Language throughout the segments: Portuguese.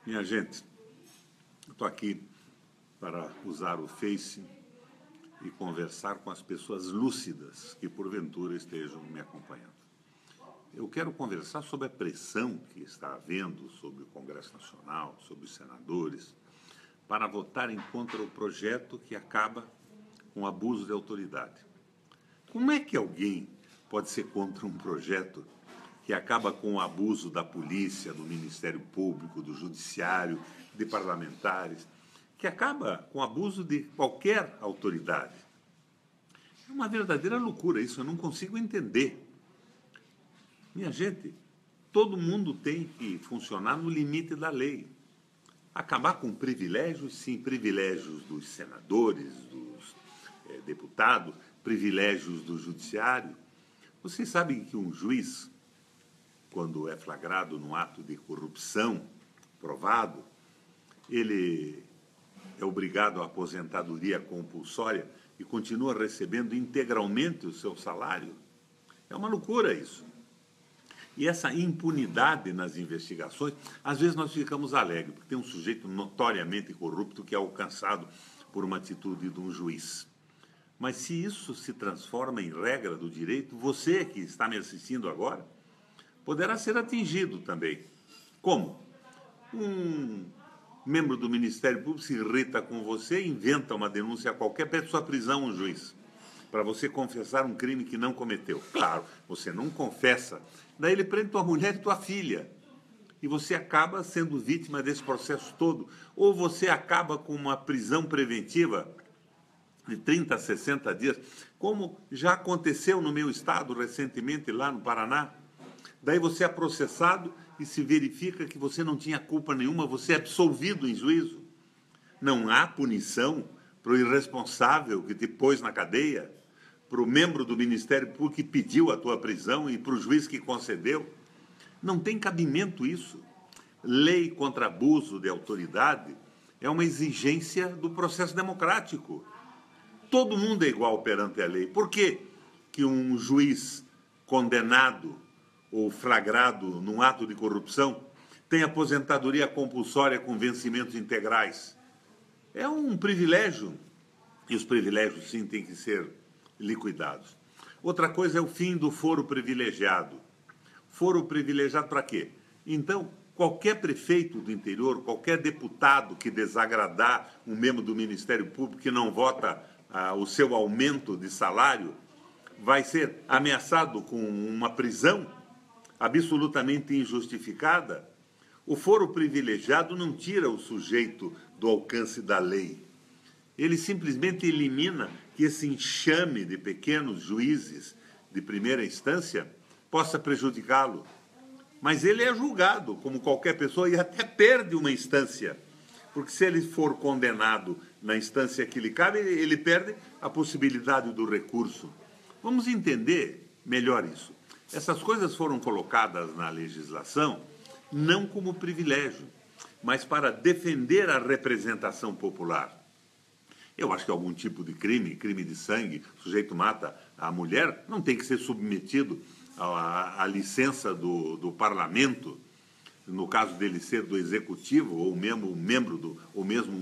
Minha gente, eu estou aqui para usar o Face e conversar com as pessoas lúcidas que porventura estejam me acompanhando. Eu quero conversar sobre a pressão que está havendo sobre o Congresso Nacional, sobre os senadores, para votarem contra o projeto que acaba com o abuso de autoridade. Como é que alguém pode ser contra um projeto que acaba com o abuso da polícia, do Ministério Público, do Judiciário, de parlamentares, que acaba com o abuso de qualquer autoridade? É uma verdadeira loucura isso, eu não consigo entender. Minha gente, todo mundo tem que funcionar no limite da lei. Acabar com privilégios, sim, privilégios dos senadores, dos deputados, privilégios do judiciário. Vocês sabem que um juiz, quando é flagrado num ato de corrupção provado, ele é obrigado à aposentadoria compulsória e continua recebendo integralmente o seu salário. É uma loucura isso. E essa impunidade nas investigações, às vezes nós ficamos alegres, porque tem um sujeito notoriamente corrupto que é alcançado por uma atitude de um juiz. Mas se isso se transforma em regra do direito, você que está me assistindo agora, poderá ser atingido também. Como? Um membro do Ministério Público se irrita com você, inventa uma denúncia qualquer, pede sua prisão um juiz, para você confessar um crime que não cometeu. Claro, você não confessa. Daí ele prende tua mulher e tua filha. E você acaba sendo vítima desse processo todo. Ou você acaba com uma prisão preventiva de 30 a 60 dias, como já aconteceu no meu estado recentemente, lá no Paraná. Daí você é processado e se verifica que você não tinha culpa nenhuma, você é absolvido em juízo. Não há punição para o irresponsável que te pôs na cadeia, para o membro do Ministério Público que pediu a tua prisão e para o juiz que concedeu. Não tem cabimento isso. Lei contra abuso de autoridade é uma exigência do processo democrático. Todo mundo é igual perante a lei. Por que que um juiz condenado ou flagrado num ato de corrupção tem aposentadoria compulsória com vencimentos integrais? É um privilégio, e os privilégios, sim, têm que ser liquidados. Outra coisa é o fim do foro privilegiado. Foro privilegiado para quê? Então, qualquer prefeito do interior, qualquer deputado que desagradar um membro do Ministério Público que não vota o seu aumento de salário, vai ser ameaçado com uma prisão absolutamente injustificada. O foro privilegiado não tira o sujeito do alcance da lei. Ele simplesmente elimina que esse enxame de pequenos juízes de primeira instância possa prejudicá-lo. Mas ele é julgado como qualquer pessoa e até perde uma instância. Porque se ele for condenado na instância que lhe cabe, ele perde a possibilidade do recurso. Vamos entender melhor isso. Essas coisas foram colocadas na legislação não como privilégio, mas para defender a representação popular. Eu acho que algum tipo de crime, crime de sangue, o sujeito mata a mulher, não tem que ser submetido à licença do parlamento, no caso dele ser do executivo, ou mesmo um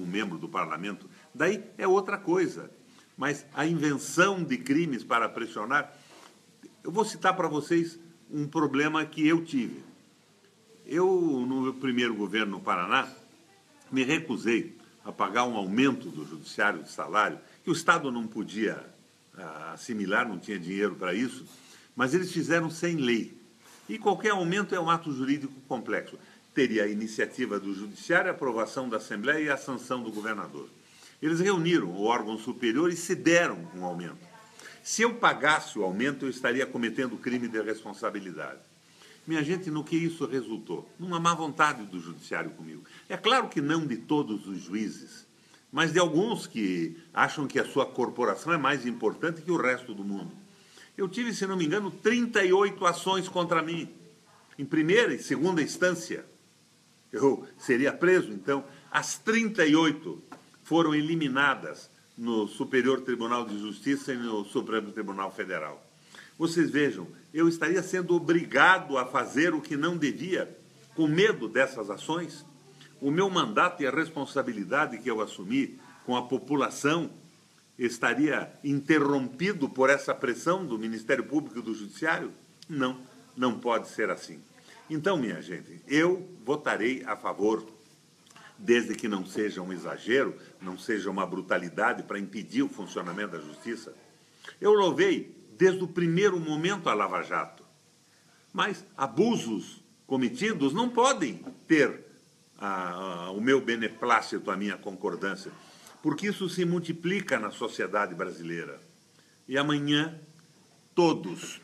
membro do parlamento. Daí é outra coisa. Mas a invenção de crimes para pressionar... Eu vou citar para vocês um problema que eu tive. Eu, no meu primeiro governo no Paraná, me recusei a pagar um aumento do judiciário de salário, que o Estado não podia assimilar, não tinha dinheiro para isso, mas eles fizeram sem lei. E qualquer aumento é um ato jurídico complexo. Teria a iniciativa do judiciário, a aprovação da Assembleia e a sanção do governador. Eles reuniram o órgão superior e se deram um aumento. Se eu pagasse o aumento, eu estaria cometendo crime de responsabilidade. Minha gente, no que isso resultou? Numa má vontade do judiciário comigo. É claro que não de todos os juízes, mas de alguns que acham que a sua corporação é mais importante que o resto do mundo. Eu tive, se não me engano, 38 ações contra mim, em primeira e segunda instância. Eu seria preso, então. As 38 foram eliminadas no Superior Tribunal de Justiça e no Supremo Tribunal Federal. Vocês vejam, eu estaria sendo obrigado a fazer o que não devia, com medo dessas ações. o meu mandato e a responsabilidade que eu assumi com a população estaria interrompido por essa pressão do Ministério Público e do Judiciário? Não, não pode ser assim. Então, minha gente, eu votarei a favor, desde que não seja um exagero, não seja uma brutalidade para impedir o funcionamento da justiça. Eu louvei, desde o primeiro momento, a Lava Jato. Mas abusos cometidos não podem ter o meu beneplácito, a minha concordância, porque isso se multiplica na sociedade brasileira. E amanhã, todos,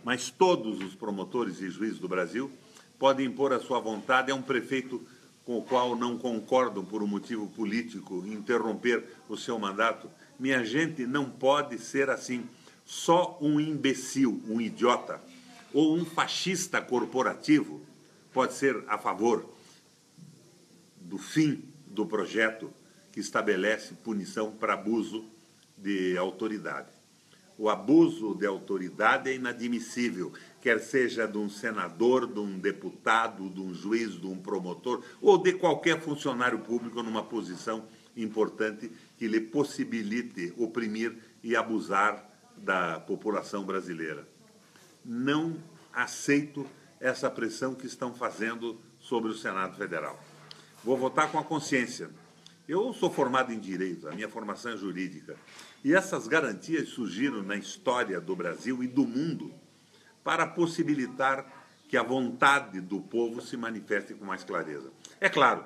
mas todos os promotores e juízes do Brasil podem impor a sua vontade a um prefeito com o qual não concordam por um motivo político, interromper o seu mandato. Minha gente, não pode ser assim. Só um imbecil, um idiota, ou um fascista corporativo pode ser a favor do fim do projeto que estabelece punição para abuso de autoridade. O abuso de autoridade é inadmissível, quer seja de um senador, de um deputado, de um juiz, de um promotor, ou de qualquer funcionário público numa posição importante que lhe possibilite oprimir e abusar da população brasileira. Não aceito essa pressão que estão fazendo sobre o Senado Federal. Vou votar com a consciência. Eu sou formado em Direito, a minha formação é jurídica, e essas garantias surgiram na história do Brasil e do mundo para possibilitar que a vontade do povo se manifeste com mais clareza. É claro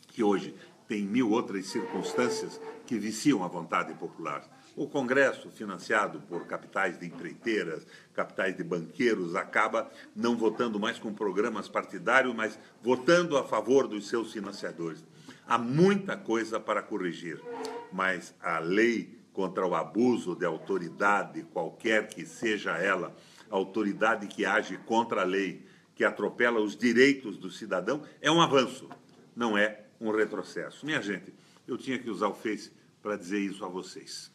que hoje tem mil outras circunstâncias que viciam a vontade popular. O Congresso, financiado por capitais de empreiteiras, capitais de banqueiros, acaba não votando mais com programas partidários, mas votando a favor dos seus financiadores. Há muita coisa para corrigir, mas a lei contra o abuso de autoridade, qualquer que seja ela, autoridade que age contra a lei, que atropela os direitos do cidadão, é um avanço, não é um retrocesso. Minha gente, eu tinha que usar o Face para dizer isso a vocês.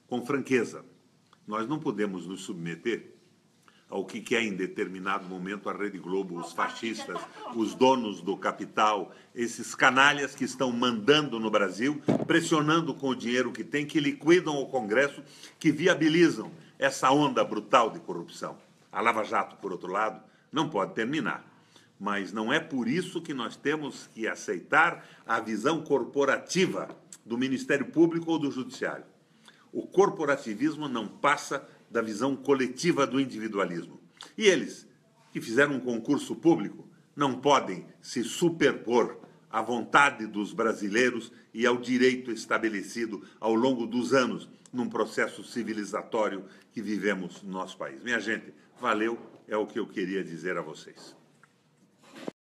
Com franqueza, nós não podemos nos submeter ao que quer em determinado momento a Rede Globo, os fascistas, os donos do capital, esses canalhas que estão mandando no Brasil, pressionando com o dinheiro que tem, que liquidam o Congresso, que viabilizam essa onda brutal de corrupção. A Lava Jato, por outro lado, não pode terminar. Mas não é por isso que nós temos que aceitar a visão corporativa do Ministério Público ou do Judiciário. O corporativismo não passa da visão coletiva do individualismo. E eles, que fizeram um concurso público, não podem se superpor à vontade dos brasileiros e ao direito estabelecido ao longo dos anos num processo civilizatório que vivemos no nosso país. Minha gente, valeu, é o que eu queria dizer a vocês.